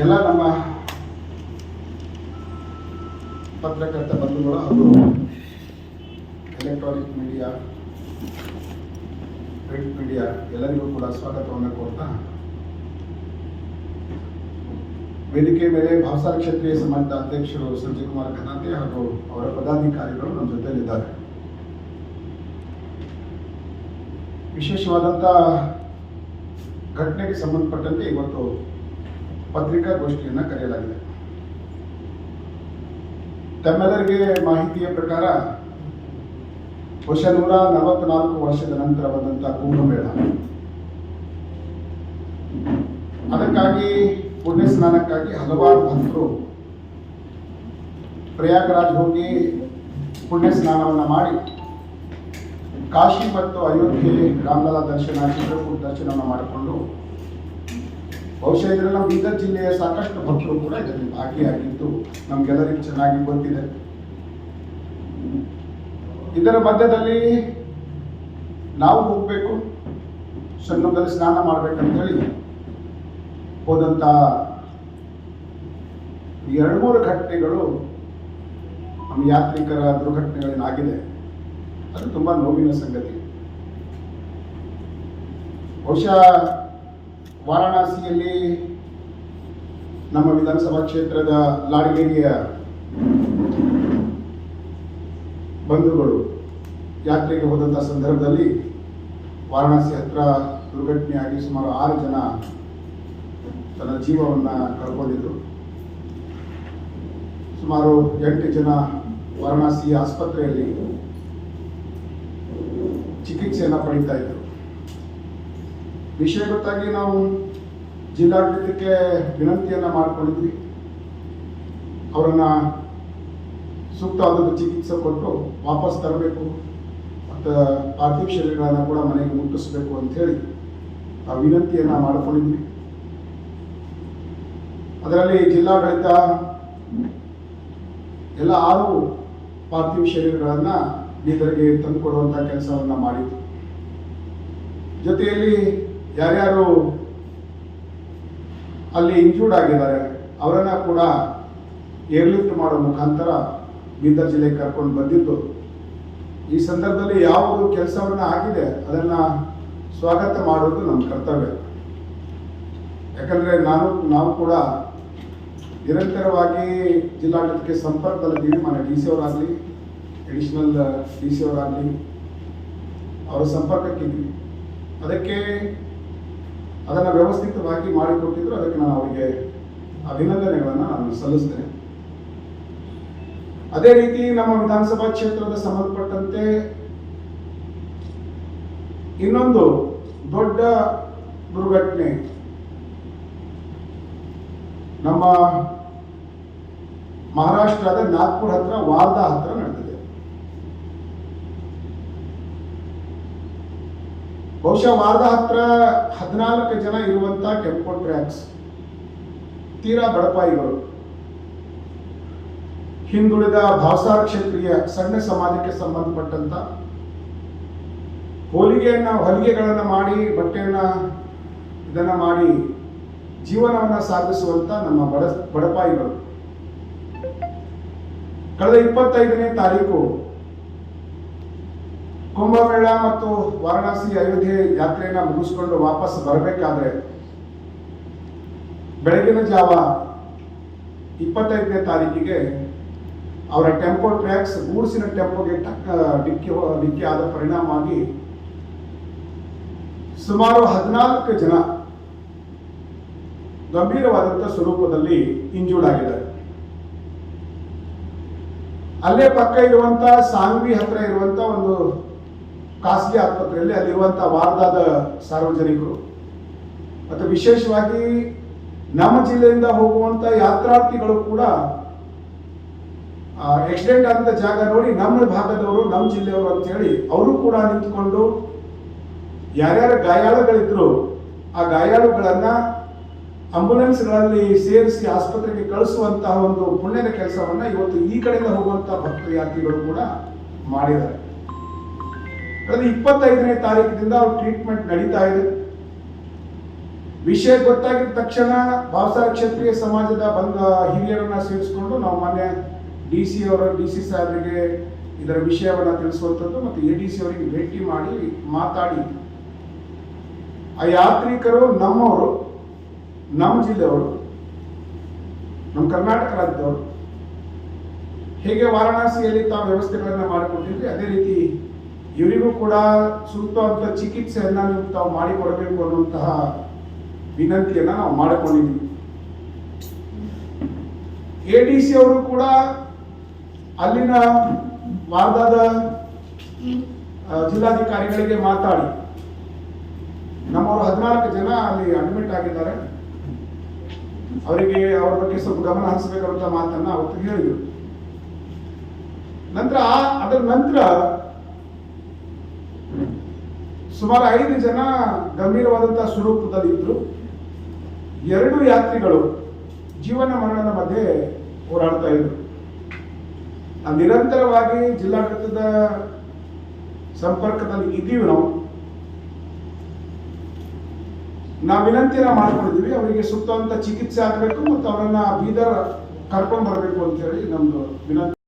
ಎಲ್ಲ ನಮ್ಮ ಪತ್ರಕರ್ತ ಬಂಧುಗಳು ಹಾಗೂ ಎಲೆಕ್ಟ್ರಾನಿಕ್ ಮೀಡಿಯಾ, ಪ್ರಿಂಟ್ ಮೀಡಿಯಾ ಎಲ್ಲರಿಗೂ ಕೂಡ ಸ್ವಾಗತವನ್ನು ಕೋರ್ತಾ, ವೇದಿಕೆ ಮೇಲೆ ಭಾವಸಾರ ಕ್ಷತ್ರಿಯ ಸಮಾಜದ ಅಧ್ಯಕ್ಷರು ಸಂಜಯ್ ಕುಮಾರ್ ಖನಾತೆ ಹಾಗೂ ಅವರ ಪದಾಧಿಕಾರಿಗಳು ನಮ್ಮ ಜೊತೆಯಲ್ಲಿದ್ದಾರೆ. ವಿಶೇಷವಾದಂಥ ಘಟನೆಗೆ ಸಂಬಂಧಪಟ್ಟಂತೆ ಇವತ್ತು ಪತ್ರಿಕಾಗೋಷ್ಠಿಯನ್ನು ಕರೆಯಲಾಗಿದೆ. ತಮ್ಮೆಲ್ಲರಿಗೆ ಮಾಹಿತಿಯ ಪ್ರಕಾರ ಬಹುಶಃ 144 ವರ್ಷದ ನಂತರ ಬಂದಂಥ ಕುಂಭಮೇಳ, ಅದಕ್ಕಾಗಿ ಪುಣ್ಯ ಸ್ನಾನಕ್ಕಾಗಿ ಹಲವಾರು ಭಕ್ತರು ಪ್ರಯಾಗರಾಜ್ ಹೋಗಿ ಪುಣ್ಯ ಸ್ನಾನವನ್ನು ಮಾಡಿ ಕಾಶಿ ಮತ್ತು ಅಯೋಧ್ಯೆ ರಾಮಲಲ್ಲಾ ದರ್ಶನ, ಚಿತ್ರಕೂಟ ದರ್ಶನವನ್ನು ಮಾಡಿಕೊಂಡು, ಬಹುಶಃ ಇದರಲ್ಲಿ ನಮ್ಮ ಬೀದರ್ ಜಿಲ್ಲೆಯ ಸಾಕಷ್ಟು ಭಕ್ತರು ಕೂಡ ಇದರಲ್ಲಿ ಭಾಗಿಯಾಗಿದ್ದು ನಮಗೆಲ್ಲರಿಗೂ ಚೆನ್ನಾಗಿ ಗೊತ್ತಿದೆ. ಇದರ ಮಧ್ಯದಲ್ಲಿ ನಾವು ಹೋಗಬೇಕು, ಸಂಗಮದಲ್ಲಿ ಸ್ನಾನ ಮಾಡಬೇಕಂತ ಹೇಳಿ ಹೋದಂಥ 2-3 ಘಟನೆಗಳು ನಮ್ಮ ಯಾತ್ರಿಕರ ದುರ್ಘಟನೆಗಳೇನಾಗಿದೆ, ಅದು ತುಂಬ ನೋವಿನ ಸಂಗತಿ. ಬಹುಶಃ ವಾರಾಣಸಿಯಲ್ಲಿ ನಮ್ಮ ವಿಧಾನಸಭಾ ಕ್ಷೇತ್ರದ ಲಾಡಗೇರಿಯ ಬಂಧುಗಳು ಯಾತ್ರೆಗೆ ಹೋದಂಥ ಸಂದರ್ಭದಲ್ಲಿ ವಾರಾಣಸಿ ಹತ್ರ ದುರ್ಘಟನೆಯಾಗಿ ಸುಮಾರು 6 ಜನ ತನ್ನ ಜೀವವನ್ನು ಕಳ್ಕೊಂಡಿದ್ರು. ಸುಮಾರು 8 ಜನ ವಾರಾಣಸಿ ಆಸ್ಪತ್ರೆಯಲ್ಲಿ ಚಿಕಿತ್ಸೆಯನ್ನು ಪಡೀತಾ ಇದ್ದರು. ವಿಷಯ ಗೊತ್ತಾಗಿ ನಾವು ಜಿಲ್ಲಾಡಳಿತಕ್ಕೆ ವಿನಂತಿಯನ್ನು ಮಾಡಿಕೊಂಡಿದ್ವಿ. ಅವರನ್ನು ಸೂಕ್ತವಾದ ಚಿಕಿತ್ಸೆ ಕೊಟ್ಟು ವಾಪಸ್ ತರಬೇಕು ಮತ್ತು ಪಾರ್ಥಿವ ಶರೀರಗಳನ್ನು ಕೂಡ ಮನೆಗೆ ಮುಟ್ಟಿಸಬೇಕು ಅಂಥೇಳಿ ಆ ವಿನಂತಿಯನ್ನು ಮಾಡಿಕೊಂಡಿದ್ವಿ. ಅದರಲ್ಲಿ ಜಿಲ್ಲಾಡಳಿತ ಎಲ್ಲ 6 ಪಾರ್ಥಿವ ಶರೀರಗಳನ್ನು ಬೀದರ್ಗೆ ತಂದುಕೊಡುವಂಥ ಕೆಲಸವನ್ನು ಮಾಡಿದ್ವಿ. ಜೊತೆಯಲ್ಲಿ ಯಾರ್ಯಾರು ಅಲ್ಲಿ ಇಂಜೂರ್ಡ್ ಆಗಿದ್ದಾರೆ ಅವರನ್ನು ಕೂಡ ಏರ್ಲಿಫ್ಟ್ ಮಾಡೋ ಮುಖಾಂತರ ಬೀದರ್ ಜಿಲ್ಲೆಗೆ ಕರ್ಕೊಂಡು ಬಂದಿದ್ದು. ಈ ಸಂದರ್ಭದಲ್ಲಿ ಯಾವುದು ಕೆಲಸವನ್ನು ಆಗಿದೆ ಅದನ್ನು ಸ್ವಾಗತ ಮಾಡೋದು ನಮ್ಮ ಕರ್ತವ್ಯ. ಯಾಕಂದರೆ ನಾವು ಕೂಡ ನಿರಂತರವಾಗಿ ಜಿಲ್ಲಾಡಳಿತಕ್ಕೆ ಸಂಪರ್ಕದಲ್ಲಿದ್ದೀವಿ. ಮನೆ ಡಿ ಸಿ ಅವರಾಗಲಿ, ಅಡಿಷನಲ್ ಡಿ ಸಿ ಅವರಾಗಲಿ, ಅವರ ಸಂಪರ್ಕಕ್ಕಿದ್ವಿ. ಅದಕ್ಕೆ ಅದನ್ನು ವ್ಯವಸ್ಥಿತವಾಗಿ ಮಾಡಿಕೊಟ್ಟಿದ್ರು. ಅದಕ್ಕೆ ನಾನು ಅವರಿಗೆ ಅಭಿನಂದನೆಗಳನ್ನು ನಾನು ಸಲ್ಲಿಸ್ತೇನೆ. ಅದೇ ರೀತಿ ನಮ್ಮ ವಿಧಾನಸಭಾ ಕ್ಷೇತ್ರದ ಸಂಬಂಧಪಟ್ಟಂತೆ ಇನ್ನೊಂದು ದೊಡ್ಡ ದುರ್ಘಟನೆ ನಮ್ಮ ಮಹಾರಾಷ್ಟ್ರದ ನಾಗ್ಪುರ ಹತ್ರ, ವಾರ್ಧಾ ಹತ್ರ ನಡೆದಿದೆ. ಬಹುಶಃ ವಾರ್ಧಾ ಹತ್ರ 14 ಜನ ಇರುವಂತ ಟೆಂಪೋ ಟ್ರ್ಯಾಕ್ಸ್, ತೀರಾ ಬಡಪಾಯಿಗಳು, ಹಿಂದುಳಿದ ಭಾವಸಾರ ಕ್ಷತ್ರಿಯ ಸಣ್ಣ ಸಮಾಜಕ್ಕೆ ಸಂಬಂಧಪಟ್ಟಂತ ಹೊಲಿಗೆಗಳನ್ನು ಮಾಡಿ, ಇದನ್ನ ಮಾಡಿ ಜೀವನವನ್ನು ಸಾಗಿಸುವಂತ ನಮ್ಮ ಬಡಪಾಯಿಗಳು ಕಳೆದ 25ನೇ ತಾರೀಕು ಕುಂಭಮೇಳ ಮತ್ತು ವಾರಾಣಸಿ ಅಯೋಧ್ಯೆ ಯಾತ್ರೆಯನ್ನು ಮುಗಿಸ್ಕೊಂಡು ವಾಪಸ್ ಬರಬೇಕಾದ್ರೆ ಬೆಳಗಿನ ಜಾವ 25ನೇ ತಾರೀಕಿಗೆ ಅವರ ಟೆಂಪೋ ಟ್ರ್ಯಾಕ್ಸ್ ಗೂಡ್ಸಿನ ಟೆಂಪೋಗೆ ಡಿಕ್ಕಿ ಆದ ಪರಿಣಾಮವಾಗಿ ಸುಮಾರು 14 ಜನ ಗಂಭೀರವಾದಂಥ ಸ್ವರೂಪದಲ್ಲಿ ಇಂಜೂರ್ಡ್ ಆಗಿದ್ದಾರೆ. ಅಲ್ಲೇ ಪಕ್ಕ ಇರುವಂತ ಸಾಂಗ್ವಿ ಹತ್ರ ಇರುವಂತ ಒಂದು ಖಾಸಗಿ ಆಸ್ಪತ್ರೆಯಲ್ಲಿ ಅಲ್ಲಿರುವಂತ ವಾರ್ಧಾದ ಸಾರ್ವಜನಿಕರು ಮತ್ತು ವಿಶೇಷವಾಗಿ ನಮ್ಮ ಜಿಲ್ಲೆಯಿಂದ ಹೋಗುವಂತ ಯಾತ್ರಾರ್ಥಿಗಳು ಕೂಡ ಆಕ್ಸಿಡೆಂಟ್ ಆದಂತ ಜಾಗ ನೋಡಿ ನಮ್ಮ ಭಾಗದವರು, ನಮ್ಮ ಜಿಲ್ಲೆಯವರು ಅಂತ ಹೇಳಿ ಅವರು ಕೂಡ ನಿಂತುಕೊಂಡು ಯಾರ್ಯಾರ ಗಾಯಾಳುಗಳಿದ್ರು ಆ ಗಾಯಾಳುಗಳನ್ನ ಆಂಬುಲೆನ್ಸ್ಗಳಲ್ಲಿ ಸೇರಿಸಿ ಆಸ್ಪತ್ರೆಗೆ ಕಳಿಸುವಂತಹ ಒಂದು ಪುಣ್ಯದ ಕೆಲಸವನ್ನ ಇವತ್ತು ಈ ಕಡೆಯಿಂದ ಹೋಗುವಂತಹ ಭಕ್ತ ಯಾತ್ರಿಗಳು ಕೂಡ ಮಾಡಿದ್ದಾರೆ. ಕಳೆದ 25ನೇ ತಾರೀಕಿನಿಂದ ಅವ್ರ ಟ್ರೀಟ್ಮೆಂಟ್ ನಡೀತಾ ಇದೆ. ವಿಷಯ ಗೊತ್ತಾಗಿದ ತಕ್ಷಣ ಭಾವಸಾರ ಕ್ಷತ್ರಿಯ ಸಮಾಜದ ಬಂದ ಹಿರಿಯರನ್ನ ಸೇರಿಸಿಕೊಂಡು ನಾವು ಮಾನ್ಯ ಡಿ ಸಿ ಸಾಹೇಬರಿಗೆ ಇದರ ವಿಷಯವನ್ನು ತಿಳಿಸುವಂಥದ್ದು ಮತ್ತು ADC ಅವರಿಗೆ ಭೇಟಿ ಮಾಡಿ ಮಾತಾಡಿ ಆ ಯಾತ್ರಿಕರು ನಮ್ಮವರು, ನಮ್ಮ ಜಿಲ್ಲೆಯವರು, ನಮ್ಮ ಕರ್ನಾಟಕ ರಾಜ್ಯದವರು ಹೇಗೆ ವಾರಣಾಸಿಯಲ್ಲಿ ತಾವು ವ್ಯವಸ್ಥೆಗಳನ್ನು ಮಾಡಿಕೊಟ್ಟಿದ್ವಿ ಅದೇ ರೀತಿ ಇವರಿಗೂ ಕೂಡ ಸೂಕ್ತವಾದ ಚಿಕಿತ್ಸೆಯನ್ನು ನೀವು ತಾವು ಮಾಡಿಕೊಡಬೇಕು ಅನ್ನುವಂತಹ ವಿನಂತಿಯನ್ನು ನಾವು ಮಾಡಿಕೊಂಡಿದ್ವಿ. ADC ಅವರು ಕೂಡ ಅಲ್ಲಿನ ವಾರ್ದಾದ ಜಿಲ್ಲಾಧಿಕಾರಿಗಳಿಗೆ ಮಾತಾಡಿ ನಮ್ಮವರು 14 ಜನ ಅಲ್ಲಿ ಅಡ್ಮಿಟ್ ಆಗಿದ್ದಾರೆ, ಅವರಿಗೆ ಅವರ ಬಗ್ಗೆ ಸ್ವಲ್ಪ ಗಮನ ಹರಿಸಬೇಕಂತ ಮಾತನ್ನ ಅವತ್ತು ಹೇಳಿದರು. ನಂತರ ಅದರ ನಂತರ ಸುಮಾರು 5 ಜನ ಗಂಭೀರವಾದಂತಹ ಸ್ವರೂಪದಲ್ಲಿದ್ದರು. 2 ಯಾತ್ರಿಗಳು ಜೀವನ ಮರಣದ ಮಧ್ಯೆ ಹೋರಾಡ್ತಾ ಇದ್ರು. ನಿರಂತರವಾಗಿ ಜಿಲ್ಲಾಡಳಿತದ ಸಂಪರ್ಕದಲ್ಲಿ ಇದ್ದೀವಿ. ನಾವು ವಿನಂತಿಯನ್ನ ಮಾಡ್ಕೊಂಡಿದ್ದೀವಿ, ಅವರಿಗೆ ಸೂಕ್ತವಾದಂತ ಚಿಕಿತ್ಸೆ ಆಗಬೇಕು ಮತ್ತು ಅವರನ್ನ ಬೀದರ್ ಕರ್ಕೊಂಡು ಬರಬೇಕು ಅಂತ ಹೇಳಿ ನಮ್ದು ವಿನಂತಿ.